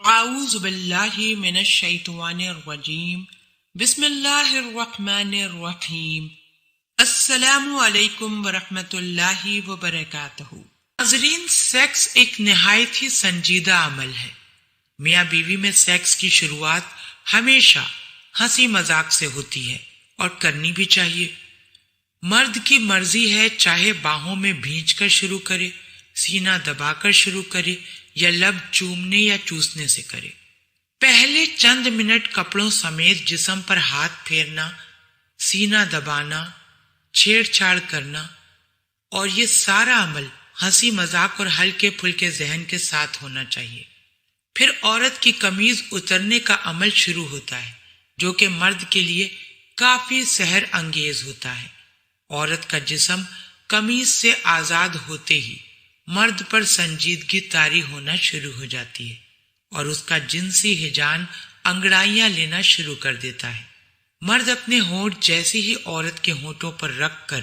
اعوذ باللہ من الشیطان الرجیم بسم اللہ الرحمن الرحیم السلام علیکم ورحمۃ اللہ وبرکاتہ۔ ناظرین، سیکس ایک نہایت ہی سنجیدہ عمل ہے۔ میاں بیوی میں سیکس کی شروعات ہمیشہ ہنسی مذاق سے ہوتی ہے اور کرنی بھی چاہیے۔ مرد کی مرضی ہے چاہے باہوں میں بھینچ کر شروع کرے، سینہ دبا کر شروع کرے یا لب چومنے یا چوسنے سے کرے۔ پہلے چند منٹ کپڑوں سمیت جسم پر ہاتھ پھیرنا، سینہ دبانا، چھیڑ چھاڑ کرنا، اور یہ سارا عمل ہنسی مذاق اور ہلکے پھلکے ذہن کے ساتھ ہونا چاہیے۔ پھر عورت کی قمیض اترنے کا عمل شروع ہوتا ہے، جو کہ مرد کے لیے کافی سحر انگیز ہوتا ہے۔ عورت کا جسم قمیض سے آزاد ہوتے ہی مرد پر سنجیدگی طاری ہونا شروع ہو جاتی ہے اور اس کا جنسی ہیجان انگڑائیاں لینا شروع کر دیتا ہے۔ مرد اپنے ہونٹ جیسے ہی عورت کے ہونٹوں پر رکھ کر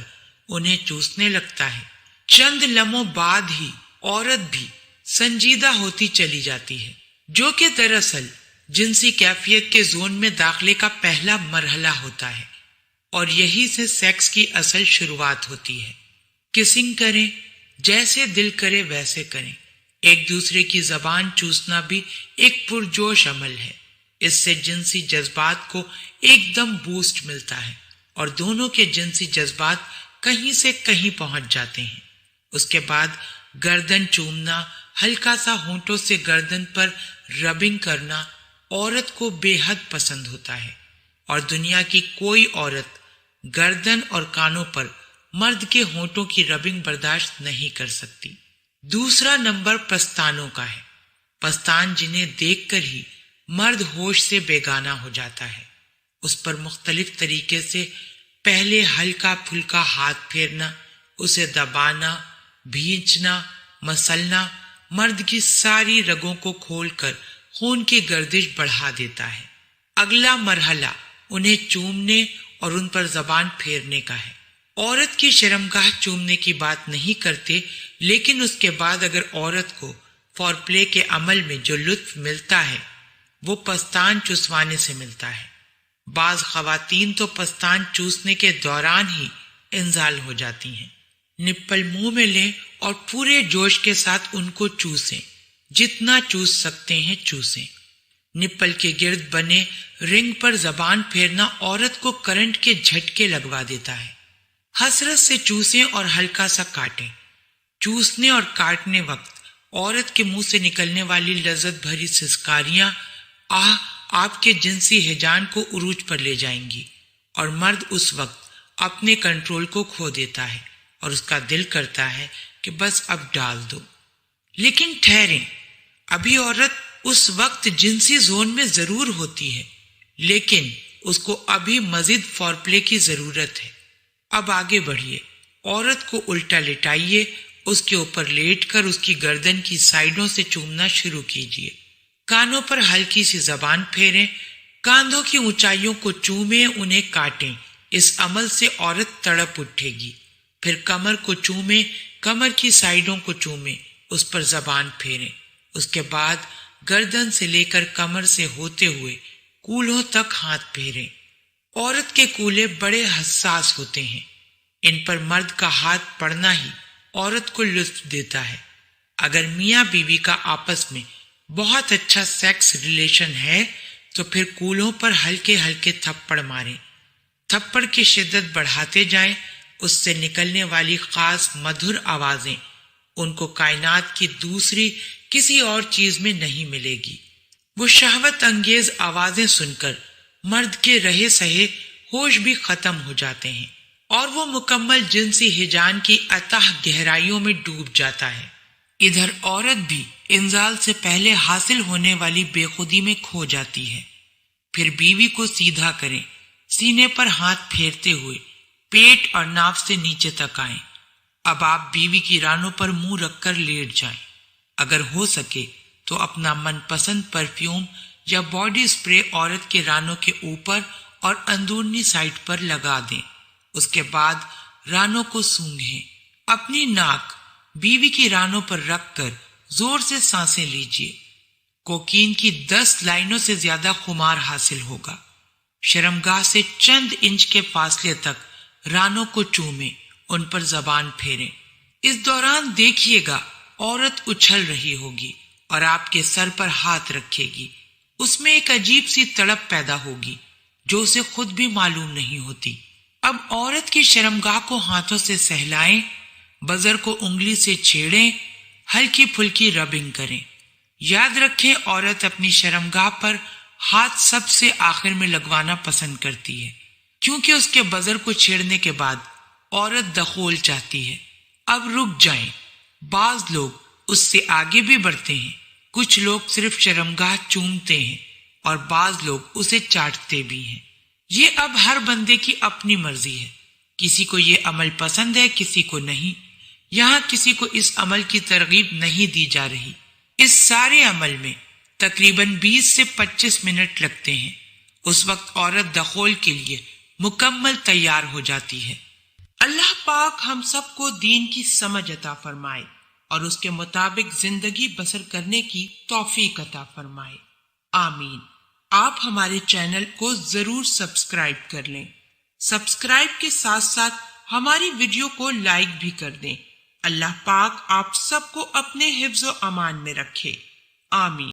انہیں چوسنے لگتا ہے، چند لمحوں بعد ہی عورت بھی سنجیدہ ہوتی چلی جاتی ہے، جو کہ دراصل جنسی کیفیت کے زون میں داخلے کا پہلا مرحلہ ہوتا ہے، اور یہی سے سیکس کی اصل شروعات ہوتی ہے۔ کسنگ کریں، جیسے دل کرے ویسے کریں۔ ایک دوسرے کی زبان چوسنا بھی ایک پرجوش عمل ہے۔ اس سے جنسی جذبات کو ایک دم بوسٹ ملتا ہے اور دونوں کے جنسی جذبات کہیں سے کہیں پہنچ جاتے ہیں۔ اس کے بعد گردن چومنا، ہلکا سا ہونٹوں سے گردن پر ربنگ کرنا عورت کو بے حد پسند ہوتا ہے، اور دنیا کی کوئی عورت گردن اور کانوں پر مرد کے ہونٹوں کی ربنگ برداشت نہیں کر سکتی۔ دوسرا نمبر پستانوں کا ہے۔ پستان جنہیں دیکھ کر ہی مرد ہوش سے بیگانہ ہو جاتا ہے۔ اس پر مختلف طریقے سے پہلے ہلکا پھلکا ہاتھ پھیرنا، اسے دبانا، بھینچنا، مسلنا مرد کی ساری رگوں کو کھول کر خون کی گردش بڑھا دیتا ہے۔ اگلا مرحلہ انہیں چومنے اور ان پر زبان پھیرنے کا ہے۔ عورت کی شرمگاہ چومنے کی بات نہیں کرتے، لیکن اس کے بعد اگر عورت کو فور پلے کے عمل میں جو لطف ملتا ہے وہ پستان چسوانے سے ملتا ہے۔ بعض خواتین تو پستان چوسنے کے دوران ہی انزال ہو جاتی ہیں۔ نپل منہ میں لیں اور پورے جوش کے ساتھ ان کو چوسیں، جتنا چوس سکتے ہیں چوسیں۔ نپل کے گرد بنے رنگ پر زبان پھیرنا عورت کو کرنٹ کے جھٹکے لگوا دیتا ہے۔ حسرت سے چوسیں اور ہلکا سا کاٹیں۔ چوسنے اور کاٹنے وقت عورت کے منہ سے نکلنے والی لذت بھری سسکاریاں آپ کے جنسی ہیجان کو عروج پر لے جائیں گی، اور مرد اس وقت اپنے کنٹرول کو کھو دیتا ہے اور اس کا دل کرتا ہے کہ بس اب ڈال دو۔ لیکن ٹھہریں، ابھی عورت اس وقت جنسی زون میں ضرور ہوتی ہے، لیکن اس کو ابھی مزید فور پلے کی ضرورت ہے۔ اب آگے بڑھیے، عورت کو الٹا لٹائیے، اس کے اوپر لیٹ کر اس کی گردن کی سائیڈوں سے چومنا شروع کیجیے۔ کانوں پر ہلکی سی زبان پھیریں، کاندھوں کی اونچائیوں کو چومیں، انہیں کاٹیں۔ اس عمل سے عورت تڑپ اٹھے گی۔ پھر کمر کو چومیں، کمر کی سائیڈوں کو چومیں، اس پر زبان پھیریں۔ اس کے بعد گردن سے لے کر کمر سے ہوتے ہوئے کولہوں تک ہاتھ پھیریں۔ عورت کے کولے بڑے حساس ہوتے ہیں، ان پر مرد کا ہاتھ پڑنا ہی عورت کو لطف دیتا ہے۔ اگر میاں بیوی کا آپس میں بہت اچھا سیکس ریلیشن ہے تو پھر کولوں پر ہلکے ہلکے تھپڑ ماریں۔ تھپڑ کی شدت بڑھاتے جائیں، اس سے نکلنے والی خاص مدھر آوازیں ان کو کائنات کی دوسری کسی اور چیز میں نہیں ملے گی۔ وہ شہوت انگیز آوازیں سن کر مرد کے رہے سہے ہوش بھی ختم ہو جاتے ہیں، اور وہ مکمل جنسی ہیجان کی اتاہ گہرائیوں میں ڈوب جاتا ہے۔ ادھر عورت بھی انزال سے پہلے حاصل ہونے والی بے خودی میں کھو جاتی ہے۔ پھر بیوی کو سیدھا کریں، سینے پر ہاتھ پھیرتے ہوئے پیٹ اور ناف سے نیچے تک آئیں۔ اب آپ بیوی کی رانوں پر منہ رکھ کر لیٹ جائیں۔ اگر ہو سکے تو اپنا من پسند پرفیوم یا باڈی سپرے عورت کے رانوں کے اوپر اور اندرونی سائڈ پر لگا دیں۔ اس کے بعد رانوں کو سونگھیں۔ اپنی ناک بیوی کی رانوں پر رکھ کر زور سے سانسیں لیجیے۔ کوکین کی 10 لائنوں سے زیادہ خمار حاصل ہوگا۔ شرمگاہ سے چند انچ کے فاصلے تک رانوں کو چومیں، ان پر زبان پھیریں۔ اس دوران دیکھیے گا عورت اچھل رہی ہوگی اور آپ کے سر پر ہاتھ رکھے گی۔ اس میں ایک عجیب سی تڑپ پیدا ہوگی جو اسے خود بھی معلوم نہیں ہوتی۔ اب عورت کی شرمگاہ کو ہاتھوں سے سہلائیں، بزر کو انگلی سے چھیڑیں، ہلکی پھلکی ربنگ کریں۔ یاد رکھیں عورت اپنی شرمگاہ پر ہاتھ سب سے آخر میں لگوانا پسند کرتی ہے، کیونکہ اس کے بزر کو چھیڑنے کے بعد عورت دخول چاہتی ہے۔ اب رک جائیں، بعض لوگ اس سے آگے بھی بڑھتے ہیں۔ کچھ لوگ صرف شرمگاہ چومتے ہیں اور بعض لوگ اسے چاٹتے بھی ہیں۔ یہ اب ہر بندے کی اپنی مرضی ہے، کسی کو یہ عمل پسند ہے، کسی کو نہیں۔ یہاں کسی کو اس عمل کی ترغیب نہیں دی جا رہی۔ اس سارے عمل میں تقریباً 20 سے 25 منٹ لگتے ہیں۔ اس وقت عورت دخول کے لیے مکمل تیار ہو جاتی ہے۔ اللہ پاک ہم سب کو دین کی سمجھ عطا فرمائے اور اس کے مطابق زندگی بسر کرنے کی توفیق عطا فرمائے، آمین۔ آپ ہمارے چینل کو ضرور سبسکرائب کر لیں۔ سبسکرائب کے ساتھ ساتھ ہماری ویڈیو کو لائک بھی کر دیں۔ اللہ پاک آپ سب کو اپنے حفظ و امان میں رکھے، آمین۔